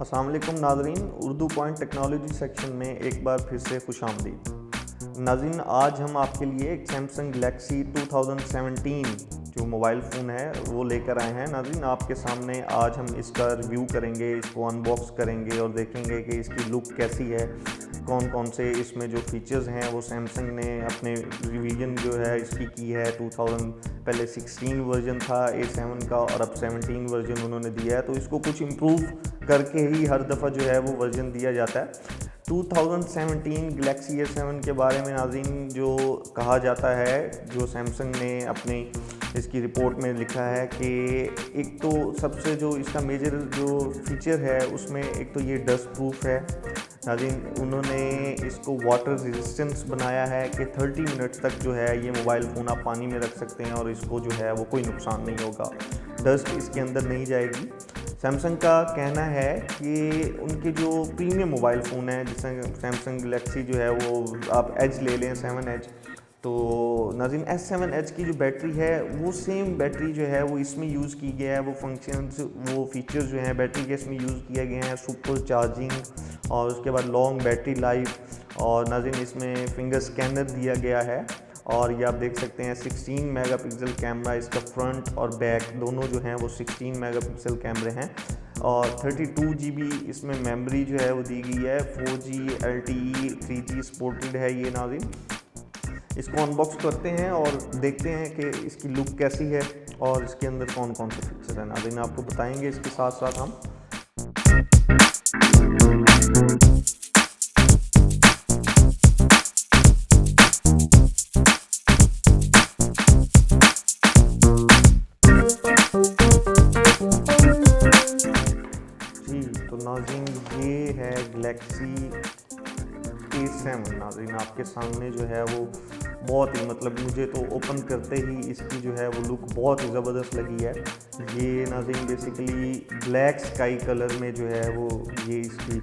अस्सलाम वालेकुम नाज़रीन, उर्दू पॉइंट टेक्नोलॉजी सेक्शन में एक बार फिर से खुशामदीद। नाज़रीन, आज हम आपके लिए एक सैमसंग गैलेक्सी 2017 जो मोबाइल फ़ोन है वो लेकर आए हैं। नाज़रीन, आपके सामने आज हम इसका रिव्यू करेंगे, इसको अनबॉक्स करेंगे और देखेंगे कि इसकी लुक कैसी है, कौन कौन से इसमें जो फीचर्स हैं वो सैमसंग ने अपने रिवीजन जो है इसकी की है। 2000 पहले 16 वर्जन था A7 का और अब 17 वर्जन उन्होंने दिया है, तो इसको कुछ इम्प्रूव करके ही हर दफ़ा जो है वो वर्जन दिया जाता है। 2017 गैलेक्सी A7 के बारे में नाज़रीन जो कहा जाता है, जो सैमसंग ने अपनी इसकी रिपोर्ट में लिखा है कि एक तो सबसे जो इसका मेजर जो फीचर है उसमें एक तो ये डस्ट प्रूफ है। नाज़रीन, उन्होंने इसको वाटर रेजिस्टेंस बनाया है कि 30 मिनट्स तक जो है ये मोबाइल फ़ोन आप पानी में रख सकते हैं और इसको जो है वो कोई नुकसान नहीं होगा, डस्ट इसके अंदर नहीं जाएगी। सैमसंग का कहना है कि उनके जो प्रीमियम मोबाइल फ़ोन है, जैसे सैमसंग गैलेक्सी जो है वो आप एज ले लें 7 एज, तो नाज़रीन S7 एज की जो बैटरी है वो सेम बैटरी जो है वो इसमें यूज़ की गया है। वो फंक्शंस वो फीचर्स जो हैं बैटरी के इसमें यूज़ किए गए हैं, सुपर चार्जिंग और उसके बाद लॉन्ग बैटरी लाइफ, और नाज़रीन इसमें फिंगर स्कैनर दिया गया है। और ये आप देख सकते हैं 16 मेगापिक्सल कैमरा, इसका फ्रंट और बैक दोनों जो हैं वो 16 मेगापिक्सल कैमरे हैं और 32 GB इसमें मेमोरी जो है वो दी गई है। 4G LTE 3G सपोर्टेड है ये। नाज़रीन, इसको अनबॉक्स करते हैं और देखते हैं कि इसकी लुक कैसी है और इसके अंदर कौन कौन से फीचर हैं। नाज़रीन, आपको बताएंगे इसके साथ साथ हम। जी, तो नाज़रीन ये है गैलेक्सी A7। नाज़रीन, आपके सामने जो है वो बहुत ही मतलब मुझे तो ओपन करते ही इसकी जो है वो लुक बहुत ही ज़बरदस्त लगी है। ये नाज़रीन बेसिकली ब्लैक स्काई कलर में जो है वो ये इसकी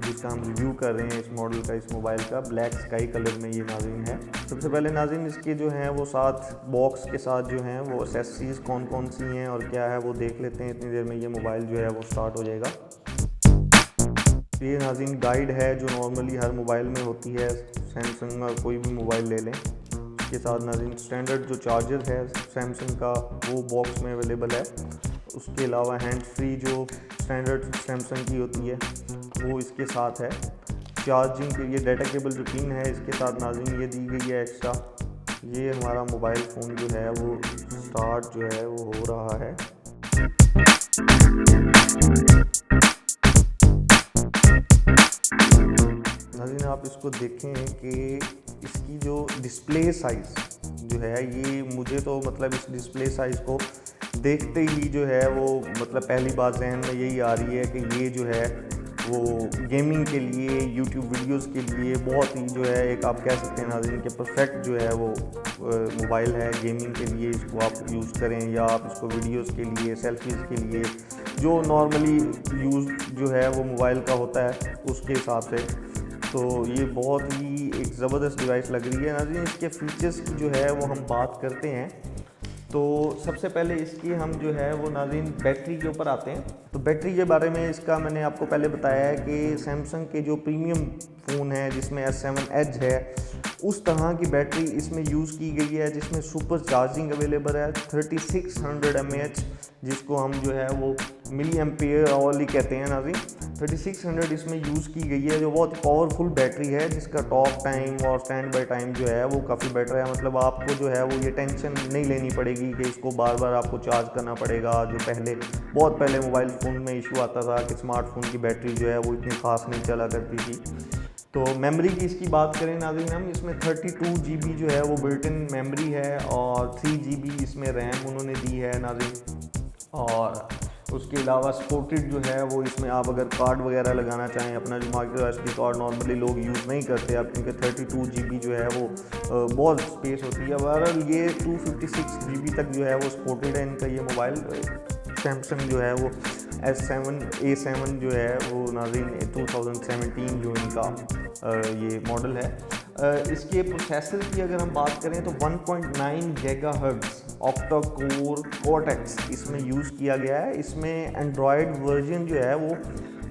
जिसका हम रिव्यू कर रहे हैं इस मॉडल का, इस मोबाइल का ब्लैक स्काई कलर में ये नाज़रीन है। सबसे पहले नाज़रीन इसके जो हैं वो साथ बॉक्स के साथ जो हैं वो एक्सेसरीज़ कौन कौन सी हैं और क्या है वो देख लेते हैं। इतनी देर में ये मोबाइल जो है वो स्टार्ट हो जाएगा। ये नाज़रीन गाइड है जो नॉर्मली हर मोबाइल में होती है, सैमसंग का कोई भी मोबाइल ले लें। इसके साथ नाज़रीन स्टैंडर्ड जो चार्जर है सैमसंग का वो बॉक्स में अवेलेबल है। उसके अलावा हैंड फ्री जो स्टैंडर्ड सैमसंग की होती है वो इसके साथ है। चार्जिंग के लिए डाटा केबल जो पिन है इसके साथ नाज़रीन ये दी गई है एक्स्ट्रा। ये हमारा मोबाइल फ़ोन जो है वो स्टार्ट जो है वो हो रहा है। नाज़रीन, आप इसको देखें कि इसकी जो डिस्प्ले साइज़ जो है ये मुझे तो मतलब इस डिस्प्ले साइज़ को देखते ही जो है वो मतलब पहली बात जहन में यही आ रही है कि ये जो है वो गेमिंग के लिए, यूट्यूब वीडियोस के लिए बहुत ही जो है एक आप कह सकते हैं नाज़रीन कि परफेक्ट जो है वो मोबाइल है गेमिंग के लिए। इसको आप यूज़ करें या आप इसको वीडियोस के लिए, सेल्फीज़ के लिए, जो नॉर्मली यूज़ जो है वो मोबाइल का होता है उसके हिसाब से, तो ये बहुत ही एक ज़बरदस्त डिवाइस लग रही है। नाज़रीन, इसके फीचर्स की जो है वो हम बात करते हैं तो सबसे पहले इसकी हम जो है वो नाज़रीन बैटरी के ऊपर आते हैं। तो बैटरी के बारे में इसका मैंने आपको पहले बताया है कि सैमसंग के जो प्रीमियम फ़ोन है जिसमें S7 एज है उस तरह की बैटरी इसमें यूज़ की गई है, जिसमें सुपर चार्जिंग अवेलेबल है 3600 mAh, जिसको हम जो है वो मिली एम्पेयर वाली कहते हैं। नाज़रीन, 3600 इसमें यूज़ की गई है जो बहुत पावरफुल बैटरी है, जिसका टॉक टाइम और स्टैंड बाय टाइम जो है वो काफ़ी बेटर है। मतलब आपको जो है वो ये टेंशन नहीं लेनी पड़ेगी कि इसको बार बार आपको चार्ज करना पड़ेगा, जो बहुत पहले मोबाइल फ़ोन में इशू आता था कि स्मार्टफोन की बैटरी जो है वो इतनी ख़ास नहीं चला करती थी। तो मेमोरी की इसकी बात करें नाज़रीन हम, इसमें 32 GB जो है वो बिल्ट इन मेमोरी है और 3 GB इसमें रैम उन्होंने दी है नाज़रीन। और उसके अलावा सपोर्टेड जो है वो इसमें आप अगर कार्ड वगैरह लगाना चाहें, अपना जो माइक्रो SD कार्ड नॉर्मली लोग यूज़ नहीं करते अब, क्योंकि 32 GB जो है वो बहुत स्पेस होती है। बहरहाल ये 256 GB तक जो है वो सपोर्टेड है इनका ये मोबाइल। सैमसंग जो है वो A7 जो है वो नाज़रीन 2017 जो इनका ये मॉडल है। इसके प्रोसेसर की अगर हम बात करें तो 1.9 GHz ऑक्टा कोर कॉर्टेक्स इसमें यूज़ किया गया है। इसमें एंड्रॉयड वर्जन जो है वो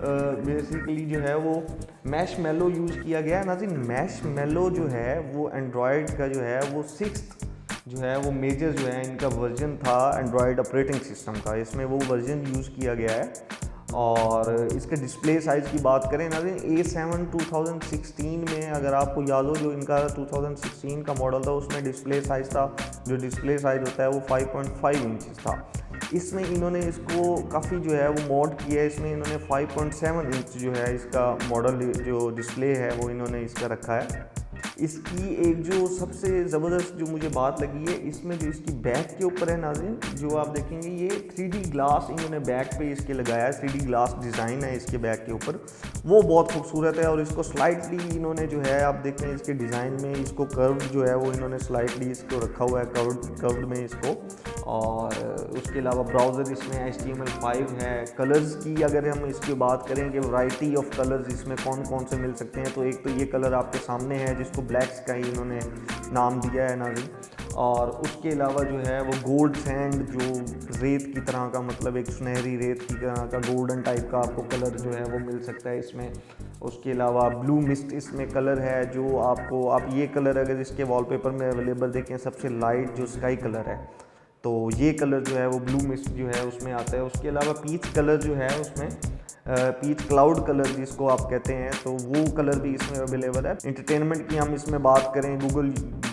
बेसिकली जो है वो मैशमेलो यूज़ किया गया है। नाज़रीन मैशमेलो जो है वो एंड्रॉयड का जो है वो 6th जो है वो मेजर जो है इनका वर्जन था एंड्रॉयड ऑपरेटिंग सिस्टम का, इसमें वो वर्जन यूज़ किया गया है। और इसके डिस्प्ले साइज़ की बात करें नाज़रीन, A7 2016 में अगर आपको याद हो जो इनका 2016 का मॉडल था उसमें डिस्प्ले साइज़ था, जो डिस्प्ले साइज़ होता है वो 5.5 इंचज़ था। इसमें इन्होंने इसको काफ़ी जो है वो मॉड किया है, इसमें इन्होंने 5.7 इंच जो है इसका मॉडल जो डिस्प्ले है वो इन्होंने इसका रखा है। इसकी एक जो सबसे ज़बरदस्त जो मुझे बात लगी है, इसमें जो इसकी बैक के ऊपर है नाज़रीन, जो आप देखेंगे ये 3D ग्लास इन्होंने बैक पे इसके लगाया है, 3D ग्लास डिज़ाइन है इसके बैक के ऊपर, वो बहुत खूबसूरत है। और इसको स्लाइटली इन्होंने जो है आप देख रहे हैं इसके डिज़ाइन में इसको कर्व जो है वो इन्होंने स्लाइटली इसको रखा हुआ है कर्व्ड में इसको। और उसके अलावा ब्राउज़र इसमें HTML5 है। कलर्स की अगर हम इसकी बात करें कि वैरायटी ऑफ कलर्स इसमें कौन कौन से मिल सकते हैं, तो एक तो ये कलर आपके सामने है जिसको ब्लैक स्काई इन्होंने नाम दिया है नाज़रीन। और उसके अलावा जो है वो गोल्ड सैंड जो रेत की तरह का, मतलब एक सुनहरी रेत की तरह का गोल्डन टाइप का आपको कलर जो है वो मिल सकता है इसमें। उसके अलावा ब्लू मिस्ट इसमें कलर है जो आपको, आप ये कलर अगर इसके वॉलपेपर में अवेलेबल देखें सबसे लाइट जो स्काई कलर है, तो ये कलर जो है वो ब्लू मिस्ट जो है उसमें आता है। उसके अलावा पीच कलर जो है उसमें पीच क्लाउड कलर जिसको आप कहते हैं, तो वो कलर भी इसमें अवेलेबल है। इंटरटेनमेंट की हम इसमें बात करें, गूगल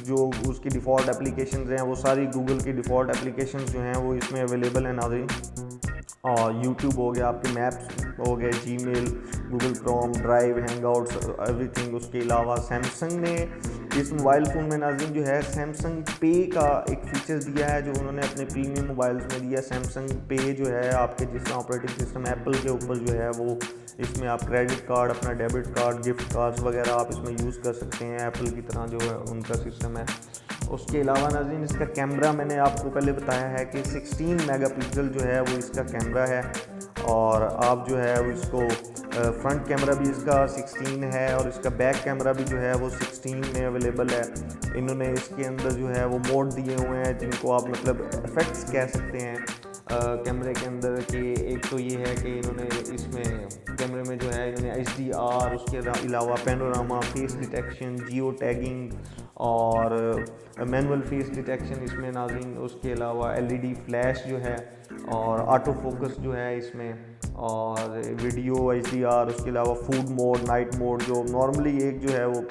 जो उसकी डिफ़ॉल्ट एप्लीकेशंस हैं वो सारी गूगल की डिफ़ॉल्ट एप्लीकेशंस जो हैं वो इसमें अवेलेबल हैं नाज़रीन। और यूट्यूब हो गया, आपके मैप्स हो गए, Gmail, Google Chrome, drive, Hangouts, everything. उसके अलावा सैमसंग ने इस मोबाइल फ़ोन में नाज़रीन जो है सैमसंग पे का एक फ़ीचर दिया है जो उन्होंने अपने प्रीमियम मोबाइल्स में दिया। सैमसंग पे जो है आपके जिस ऑपरेटिंग सिस्टम एप्पल के ऊपर जो है वो इसमें आप क्रेडिट कार्ड, अपना डेबिट कार्ड, गिफ्ट कार्ड्स वगैरह आप इसमें यूज़ कर सकते हैं, एप्पल की तरह जो है उनका सिस्टम है। उसके अलावा नाज़रीन इसका कैमरा मैंने आपको पहले बताया है कि 16 मेगापिक्सल जो है वो इसका कैमरा है। और आप जो है वो इसको फ्रंट कैमरा भी इसका 16 है और इसका बैक कैमरा भी जो है वो 16 में अवेलेबल है। इन्होंने इसके अंदर जो है वो मोड दिए हुए हैं जिनको आप मतलब इफ़ेक्ट्स कह सकते हैं कैमरे के अंदर। कि एक तो ये है कि इन्होंने इसमें कैमरे में जो है इन्होंने HDR, उसके अलावा panorama, face detection, geo tagging और मैनुअल फेस डिटेक्शन इसमें नाज़रीन। उसके अलावा LED फ्लैश जो है और ऑटो फोकस जो है इसमें, और वीडियो HDR, उसके अलावा फूड मोड, नाइट मोड, जो नॉर्मली एक जो है वो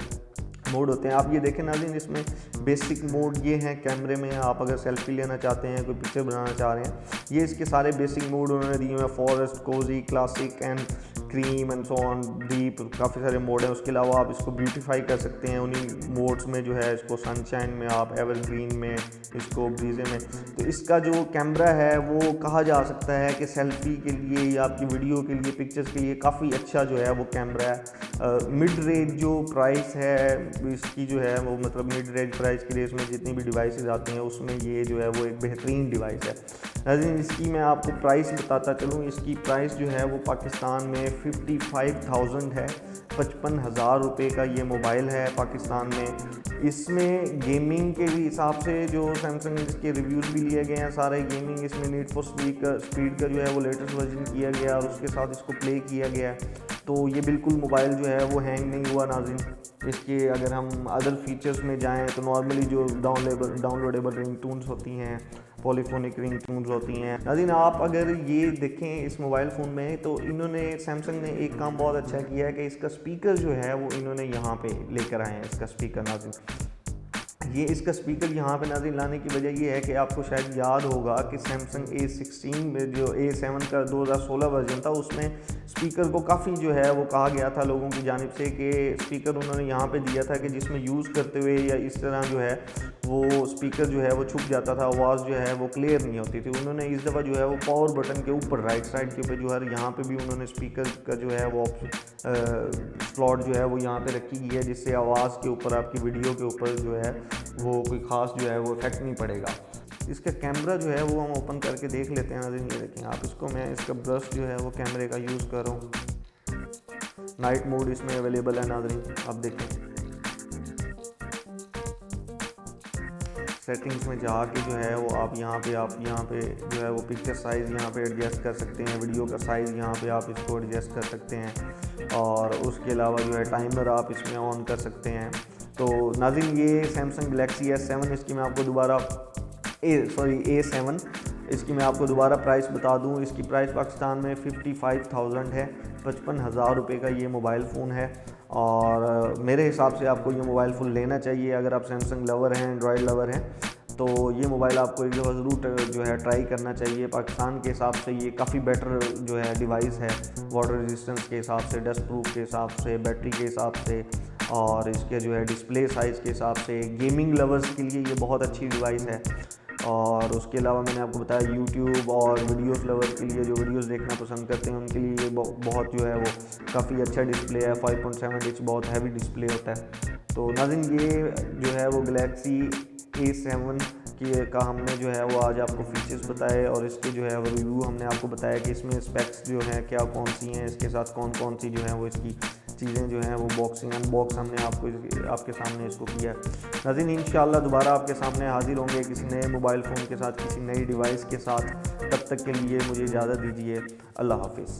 मोड होते हैं। आप ये देखें नाज़रीन इसमें बेसिक मोड ये हैं कैमरे में, आप अगर सेल्फी लेना चाहते हैं, कोई पिक्चर बनाना चाह रहे हैं, ये इसके सारे बेसिक मोड उन्होंने दिए हैं। Forest, cosy, classic and cream and so on, deep, काफ़ी सारे मोड हैं। उसके अलावा आप इसको ब्यूटीफाई कर सकते हैं उन्हीं मोड्स में जो है, इसको सनशाइन में, आप एवरग्रीन में, इसको ब्रीजे में। तो इसका जो कैमरा है वो कहा जा सकता है कि सेल्फी के लिए या आपकी वीडियो के लिए, पिक्चर्स के लिए काफ़ी अच्छा जो है वो कैमरा है। मिड रेंज जो प्राइस है इसकी जो है वो, मतलब मिड रेंज प्राइस के लिए इसमें जितनी भी डिवाइसेस आती हैं उसमें ये जो है वो एक बेहतरीन डिवाइस है। नाज़रीन इसकी मैं आपको प्राइस बताता चलूँ, इसकी प्राइस जो है वो पाकिस्तान में 55,000 है, 55,000 रुपये का ये मोबाइल है पाकिस्तान में। इसमें गेमिंग के हिसाब से जो सैमसंग इसके रिव्यूज़ भी लिए गए हैं सारे, गेमिंग इसमें नीड फॉर स्पीड का जो है वो लेटेस्ट वर्जन किया गया और उसके साथ इसको प्ले किया गया है। तो ये बिल्कुल मोबाइल जो है वो हैंग नहीं हुआ नाज़रीन। इसके अगर हम अदर फीचर्स में जाएं तो नॉर्मली जो डाउनलोडेबल रिंगटोन्स होती हैं, पॉलीफोनिक रिंगटोन्स होती हैं नाज़रीन। आप अगर ये देखें इस मोबाइल फ़ोन में तो इन्होंने सैमसंग ने एक काम बहुत अच्छा किया है कि इसका स्पीकर जो है वो इन्होंने यहाँ पे लेकर आए हैं। इसका स्पीकर नाज़रीन, ये इसका स्पीकर यहाँ पे नाज़रीन लाने की वजह ये है कि आपको शायद याद होगा कि सैमसंग A16 में जो A7 का 2016 वर्जन था उसमें स्पीकर को काफ़ी जो है वो कहा गया था लोगों की जानिब से कि स्पीकर उन्होंने यहाँ पे दिया था कि जिसमें यूज़ करते हुए या इस तरह जो है वो स्पीकर जो है वो छुप जाता था, आवाज़ जो है वो क्लियर नहीं होती थी। उन्होंने इस दफ़ा जो है वो पावर बटन के ऊपर राइट साइड के ऊपर जो है यहाँ पे भी उन्होंने स्पीकर का जो है वो स्लॉट जो है वो यहाँ पे रखी गई है, जिससे आवाज़ के ऊपर, आपकी वीडियो के ऊपर जो है वो कोई ख़ास जो है वो इफेक्ट नहीं पड़ेगा। इसका कैमरा जो है वो हम ओपन करके देख लेते हैं नाज़रीन। ये देखें आप इसको, मैं इसका ब्रश जो है वो कैमरे का यूज़ कर रहा हूँ। नाइट मोड इसमें अवेलेबल है नाज़रीन, आप देखें सेटिंग्स में जाके जो है वो आप यहाँ पे जो है वो पिक्चर साइज़ यहाँ पे एडजस्ट कर सकते हैं, वीडियो का साइज़ यहाँ पे आप इसको एडजस्ट कर सकते हैं, और उसके अलावा जो है टाइमर आप इसमें ऑन कर सकते हैं। तो नाज़रीन, ये सैमसंग गलेक्सी S7, इसकी मैं आपको दोबारा A7, इसकी मैं आपको दोबारा प्राइस बता दूं। इसकी प्राइस पाकिस्तान में 55,000 है, 55,000 रुपये का ये मोबाइल फ़ोन है। और मेरे हिसाब से आपको ये मोबाइल फ़ोन लेना चाहिए अगर आप सैमसंग लवर हैं, एंड्रॉयड लवर हैं, तो ये मोबाइल आपको एक दफ़ा ज़रूर जो है ट्राई करना चाहिए। पाकिस्तान के हिसाब से ये काफ़ी बेटर जो है डिवाइस है, वाटर रेजिस्टेंस के हिसाब से, डस्ट प्रूफ के हिसाब से, बैटरी के हिसाब से, और इसके जो है डिस्प्ले साइज़ के हिसाब से गेमिंग लवर्स के लिए ये बहुत अच्छी डिवाइस है। और उसके अलावा मैंने आपको बताया यूट्यूब और वीडियोस लवर्स के लिए, जो वीडियोस देखना पसंद करते हैं उनके लिए ये बहुत जो है वो काफ़ी अच्छा डिस्प्ले है। 5.7 इंच बहुत हैवी डिस्प्ले होता है। तो नाज़रीन, ये जो है वो गलेक्सी A7 का हमने जो है वो आज आपको फीचर्स बताए, और इसके जो है वो रिव्यू हमने आपको बताया कि इसमें स्पेक्स जो हैं क्या कौन सी हैं, इसके साथ कौन कौन सी जो है वो इसकी चीज़ें जो हैं वो अनबॉक्स हमने आपके सामने इसको किया है। नाज़रीन, इंशाल्लाह दोबारा आपके सामने हाजिर होंगे किसी नए मोबाइल फ़ोन के साथ, किसी नई डिवाइस के साथ। तब तक के लिए मुझे इजाज़त दीजिए। अल्लाह हाफिज़।